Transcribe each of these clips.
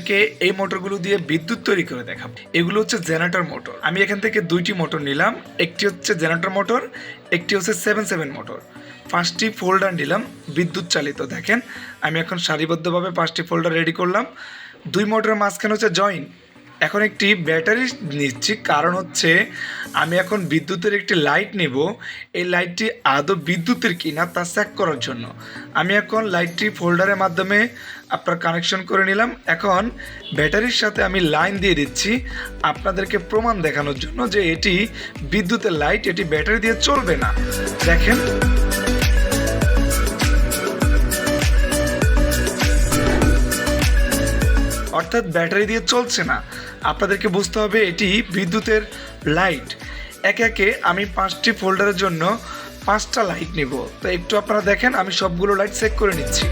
কে এই মোটরগুলো দিয়ে বিদ্যুৎ তৈরি করে দেখাবো। এগুলো হচ্ছে জেনারেটর মোটর। আমি এখান থেকে দুইটি মোটর নিলাম, একটি হচ্ছে জেনারেটর মোটর, একটি হচ্ছে 7 মোটর। 5টি ফোল্ডার নিলাম বিদ্যুৎ চালিত। দেখেন আমি এখন সারিবদ্ধভাবে 5টি ফোল্ডার রেডি করলাম। 2 মোটরের মাঝখানে হচ্ছে জয়েন। এখন একটি ব্যাটারি নিচ্ছি, কারণ হচ্ছে আমি এখন বিদ্যুতের একটি লাইট নেব। এই লাইটটি আদৌ বিদ্যুতের কিনা তা চেক করার জন্য আমি এখন লাইটটি ফোল্ডারের মাধ্যমে আপনার কানেকশন করে নিলাম। এখন ব্যাটারির সাথে আমি লাইন দিয়ে দিচ্ছি আপনাদেরকে প্রমাণ দেখানোর জন্য যে এটি বিদ্যুতের লাইট, এটি ব্যাটারি দিয়ে চলবে না। দেখেন অর্থাৎ ব্যাটারি দিয়ে চলছে না। আপনাদেরকে বুঝতে হবে এটি বিদ্যুতের লাইট। একে একে আমি 5টি ফোল্ডারের জন্য 5টা লাইট নিব। তো একটু আপনারা দেখেন, আমি সবগুলো লাইট চেক করে নিচ্ছি।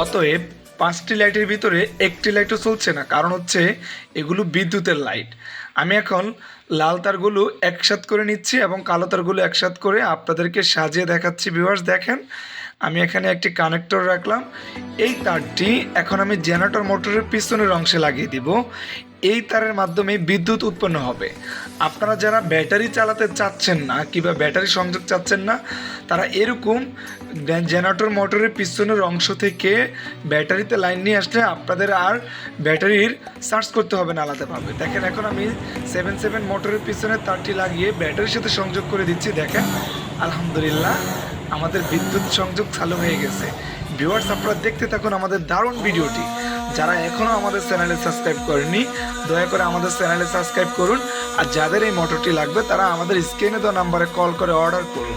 অতএব 5টি লাইটের ভিতরে একটি লাইটও চলছে না, কারণ হচ্ছে এগুলো বিদ্যুতের লাইট। আমি এখন লাল তারগুলো একসাথে করে নিচ্ছি এবং কালো তারগুলো একসাথে করে আপনাদেরকে সাজিয়ে দেখাচ্ছি। ভিউয়ার্স দেখেন আমি এখানে একটি কানেক্টর রাখলাম। এই তারটি এখন আমি জেনারেটর মোটরের পিছনের অংশে লাগিয়ে দিব। এই তারের মাধ্যমে বিদ্যুৎ উৎপন্ন হবে। আপনারা যারা ব্যাটারি চালাতে চাচ্ছেন না কিংবা ব্যাটারি সংযোগ চাচ্ছেন না, তারা এরকম জেনারেটর মোটরের পিছনের অংশ থেকে ব্যাটারিতে লাইন নিয়ে আসলে আপনাদের আর ব্যাটারির চার্জ করতে হবে না আলাদাভাবে। দেখেন এখন আমি 7 মোটরের পিছনে তারটি লাগিয়ে ব্যাটারির সাথে সংযোগ করে দিচ্ছি। দেখেন আলহামদুলিল্লাহ আমাদের বিদ্যুৎ সংযোগ চালু হয়ে গেছে। ভিউয়ার্স আপনারা দেখতে থাকুন আমাদের দারুণ ভিডিওটি। যারা এখনও আমাদের চ্যানেলে সাবস্ক্রাইব করেননি দয়া করে আমাদের চ্যানেলে সাবস্ক্রাইব করুন। আর যাদের এই মোটরটি লাগবে তারা আমাদের স্ক্রিনে দেওয়া নাম্বারে কল করে অর্ডার করুন।